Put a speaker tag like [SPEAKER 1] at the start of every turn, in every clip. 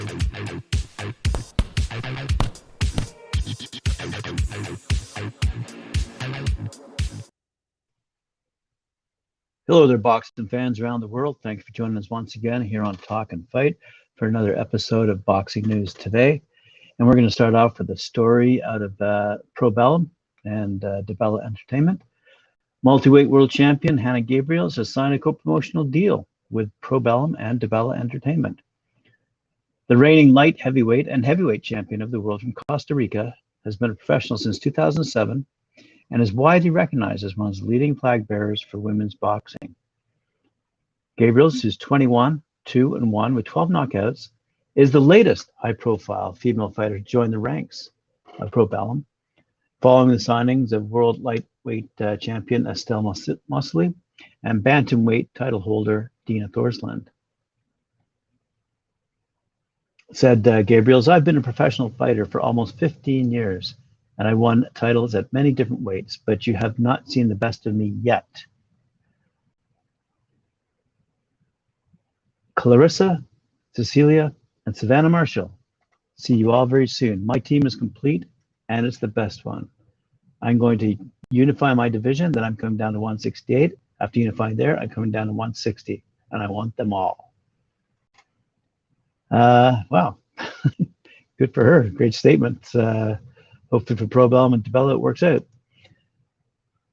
[SPEAKER 1] Hello there, boxing fans around the world. Thank you for joining us once again here on Talk and Fight for another episode of Boxing News Today. And we're going to start off with a story out of Probellum and DeBella Entertainment. Multi-weight world champion Hanna Gabriels has signed a co-promotional deal with Probellum and DeBella Entertainment. The reigning light heavyweight and heavyweight champion of the world from Costa Rica has been a professional since 2007 and is widely recognized as one of the leading flag bearers for women's boxing. Gabriels, who's 21, 2-1 with 12 knockouts, is the latest high-profile female fighter to join the ranks of Probellum, following the signings of world lightweight champion Estelle Mosley and bantamweight title holder Dina Thorsland. Said Gabriels, "I've been a professional fighter for almost 15 years. And I won titles at many different weights, but you have not seen the best of me yet. Clarissa, Cecilia, and Savannah Marshall, see you all very soon. My team is complete, and it's the best one. I'm going to unify my division, then I'm coming down to 168. After unifying there, I'm coming down to 160, and I want them all." Wow, good for her. Great statement. Hopefully for Probellum and DeBella it works out.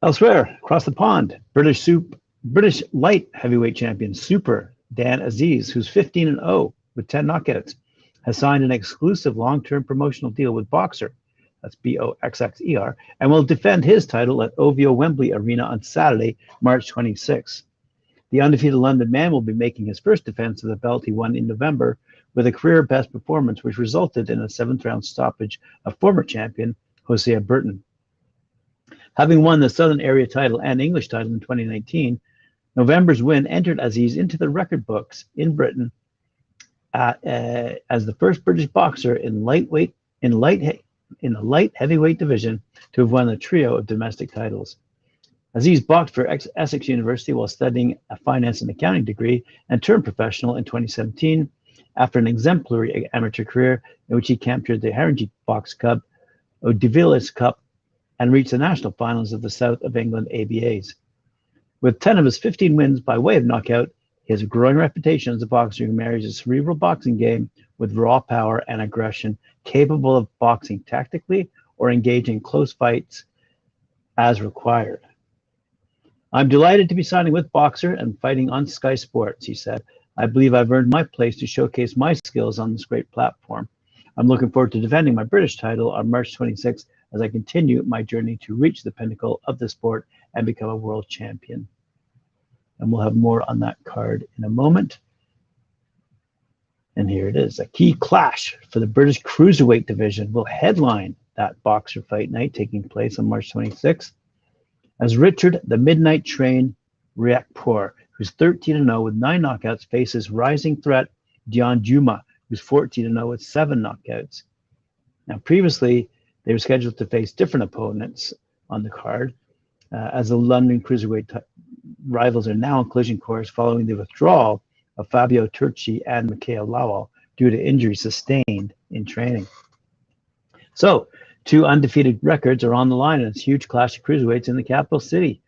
[SPEAKER 1] Elsewhere, across the pond, British light heavyweight champion Super Dan Aziz, who's 15-0 with 10 knockouts, has signed an exclusive long-term promotional deal with Boxer, that's Boxxer, and will defend his title at OVO Wembley Arena on Saturday, March 26. The undefeated London man will be making his first defense of the belt he won in November with a career best performance, which resulted in a 7th-round stoppage of former champion Hosea Burton. Having won the Southern Area title and English title in 2019, November's win entered Aziz into the record books in Britain as the first British boxer in the light heavyweight division to have won a trio of domestic titles. Aziz boxed for Essex University while studying a finance and accounting degree and turned professional in 2017 after an exemplary amateur career in which he captured the Haringey Box Cup, O'Devilles Cup, and reached the national finals of the South of England ABAs. With 10 of his 15 wins by way of knockout, he has a growing reputation as a boxer who marries a cerebral boxing game with raw power and aggression, capable of boxing tactically or engaging in close fights as required. "I'm delighted to be signing with Boxer and fighting on Sky Sports," he said. "I believe I've earned my place to showcase my skills on this great platform. I'm looking forward to defending my British title on March 26th as I continue my journey to reach the pinnacle of the sport and become a world champion." And we'll have more on that card in a moment. And here it is. A key clash for the British cruiserweight division will headline that Boxer fight night taking place on March 26th. As Richard the Midnight Train Riakporhe, who's 13-0 with 9 knockouts, faces rising threat Raynell JOomla, who's 14-0 with 7 knockouts. Now, previously, they were scheduled to face different opponents on the card, as the London cruiserweight rivals are now on collision course following the withdrawal of Fabio Turchi and Mikhail Lawal due to injuries sustained in training. So, 2 undefeated records are on the line in this huge clash of cruiserweights in the capital city.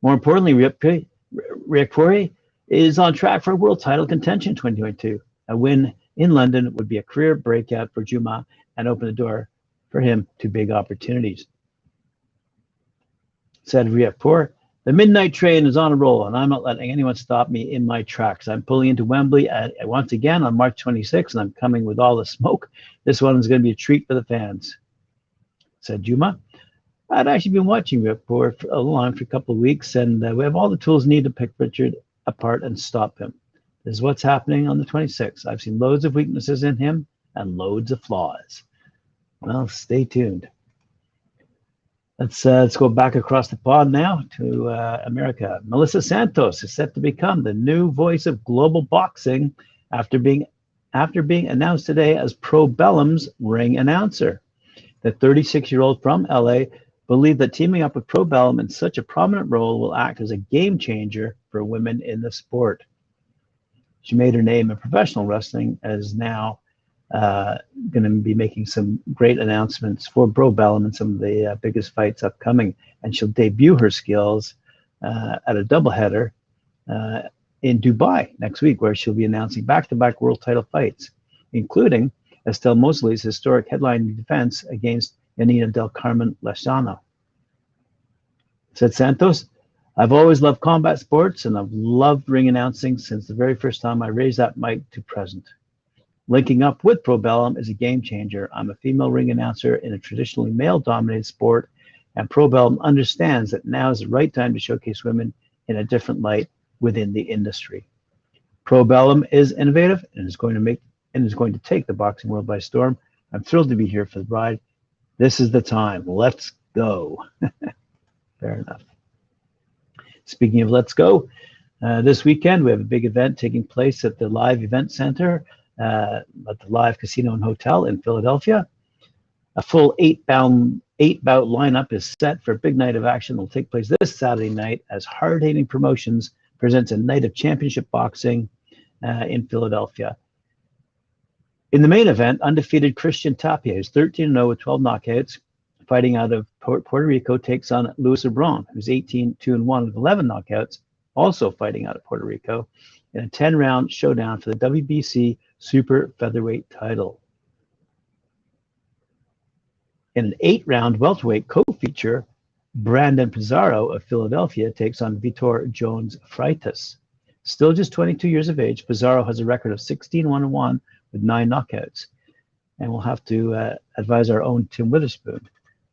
[SPEAKER 1] More importantly, Riakporhe is on track for a world title contention in 2022. A win in London would be a career breakout for JOomla and open the door for him to big opportunities. Said Riakporhe, "The midnight train is on a roll, and I'm not letting anyone stop me in my tracks. I'm pulling into Wembley once again on March 26th, and I'm coming with all the smoke. This one is going to be a treat for the fans," said JOomla. "I'd actually been watching Riakporhe for a couple of weeks, and we have all the tools needed to pick Richard apart and stop him. This is what's happening on the 26th. I've seen loads of weaknesses in him and loads of flaws." Well, stay tuned. Let's go back across the pond now to America. Melissa Santos is set to become the new voice of global boxing after being announced today as Probellum's ring announcer. The 36-year-old from LA believed that teaming up with Probellum in such a prominent role will act as a game changer for women in the sport. She made her name in professional wrestling and is now going to be making some great announcements for Probellum and some of the biggest fights upcoming. And she'll debut her skills at a doubleheader in Dubai next week, where she'll be announcing back-to-back world title fights, including Estelle Mosley's historic headlining defense against Yanina del Carmen Lozano. Said Santos, I've always loved combat sports and I've loved ring announcing since the very first time I raised that mic to present. Linking up with Probellum is a game changer. I'm a female ring announcer in a traditionally male-dominated sport, and Probellum understands that now is the right time to showcase women in a different light within the industry. Probellum is innovative and is going to take the boxing world by storm. I'm thrilled to be here for the ride. This is the time. Let's go. Fair enough. Speaking of let's go, this weekend we have a big event taking place at the Live Event Center at the Live Casino and Hotel in Philadelphia. A full eight-bout lineup is set for a big night of action that will take place this Saturday night as Hard Hitting Promotions presents a night of championship boxing in Philadelphia. In the main event, undefeated Christian Tapia, who's 13-0 with 12 knockouts, fighting out of Puerto Rico, takes on Luis Lebron, who's 18-2-1 with 11 knockouts, also fighting out of Puerto Rico, in a 10-round showdown for the WBC Super Featherweight title. In an 8-round welterweight co-feature, Brandon Pizarro of Philadelphia takes on Vitor Jones Freitas. Still just 22 years of age, Pizarro has a record of 16-1-1 with 9 knockouts. And we'll have to advise our own Tim Witherspoon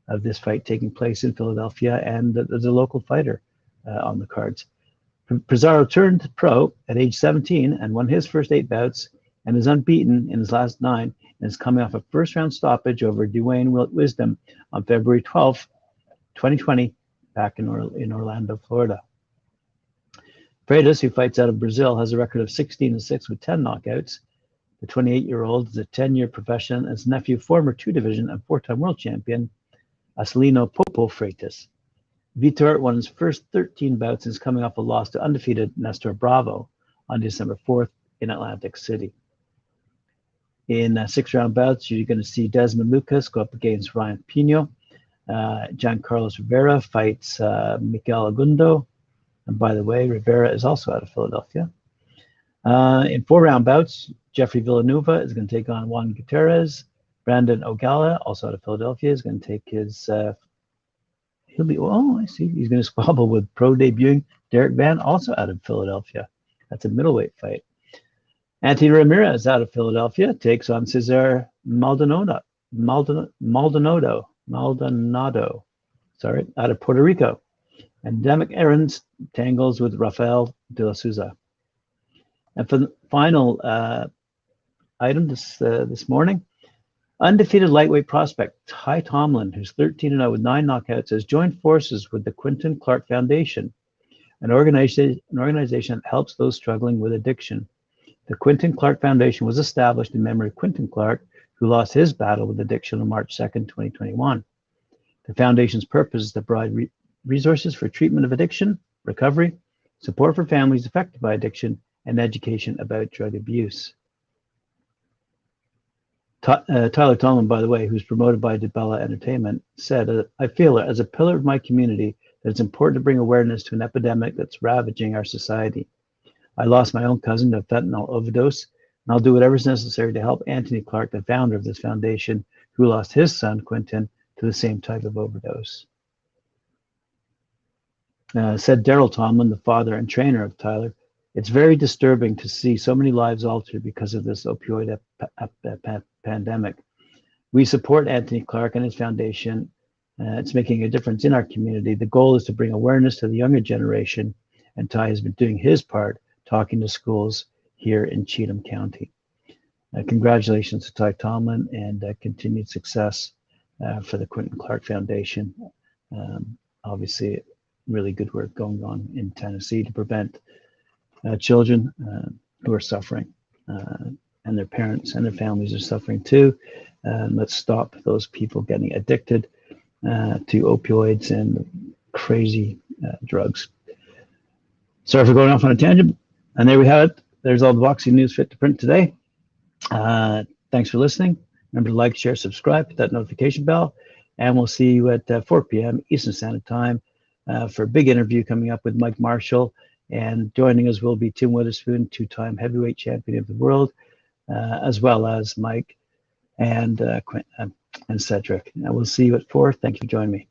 [SPEAKER 1] of this fight taking place in Philadelphia, and there's a local fighter on the cards. Pizarro turned pro at age 17 and won his first 8 bouts and is unbeaten in his last 9, and is coming off a first-round stoppage over Dwayne Wisdom on February 12th, 2020, back in Orlando, Florida. Freitas, who fights out of Brazil, has a record of 16-6 with 10 knockouts. The 28-year-old is a 10-year professional as nephew former 2-division and 4-time world champion Acelino Popo Freitas. Vitor won his first 13 bouts and is coming off a loss to undefeated Nestor Bravo on December 4th in Atlantic City. In 6-round bouts, you're going to see Desmond Lucas go up against Ryan Pino. Giancarlos Rivera fights Miguel Agundo. And by the way, Rivera is also out of Philadelphia. In 4-round bouts, Jeffrey Villanueva is going to take on Juan Gutierrez. Brandon Ogala, also out of Philadelphia, is going to take his, I see, he's going to squabble with pro debuting Derek Van, also out of Philadelphia. That's a middleweight fight. Anthony Ramirez out of Philadelphia takes on Cesar Maldonado, out of Puerto Rico. And Demek Aarons tangles with Rafael de la Souza. And for the final item this morning, undefeated lightweight prospect Ty Tomlin, who's 13-0 with 9 knockouts, has joined forces with the Quinton Clark Foundation, an organization that helps those struggling with addiction. The Quinton Clark Foundation was established in memory of Quinton Clark, who lost his battle with addiction on March 2nd, 2021. The foundation's purpose is to provide resources for treatment of addiction, recovery, support for families affected by addiction, and education about drug abuse. Tyler Tomlin, by the way, who's promoted by DeBella Entertainment, said, I feel as a pillar of my community that it's important to bring awareness to an epidemic that's ravaging our society. I lost my own cousin to a fentanyl overdose, and I'll do whatever's necessary to help Anthony Clark, the founder of this foundation, who lost his son, Quinton, to the same type of overdose. Said Daryl Tomlin, the father and trainer of Tyler, it's very disturbing to see so many lives altered because of this opioid pandemic. We support Anthony Clark and his foundation. It's making a difference in our community. The goal is to bring awareness to the younger generation, and Ty has been doing his part, talking to schools here in Cheatham County. Congratulations to Ty Tomlin, and continued success for the Quinton Clark Foundation. Obviously, really good work going on in Tennessee to prevent children who are suffering, and their parents and their families are suffering too. Let's stop those people getting addicted to opioids and crazy drugs. Sorry for going off on a tangent. And there we have it. There's all the boxing news fit to print today. Thanks for listening. Remember to like, share, subscribe, hit that notification bell, and we'll see you at 4 p.m. Eastern Standard Time for a big interview coming up with Mike Marshall. And joining us will be Tim Witherspoon, two-time heavyweight champion of the world, as well as Mike and Quinton and Cedric. And we'll see you at 4. Thank you for joining me.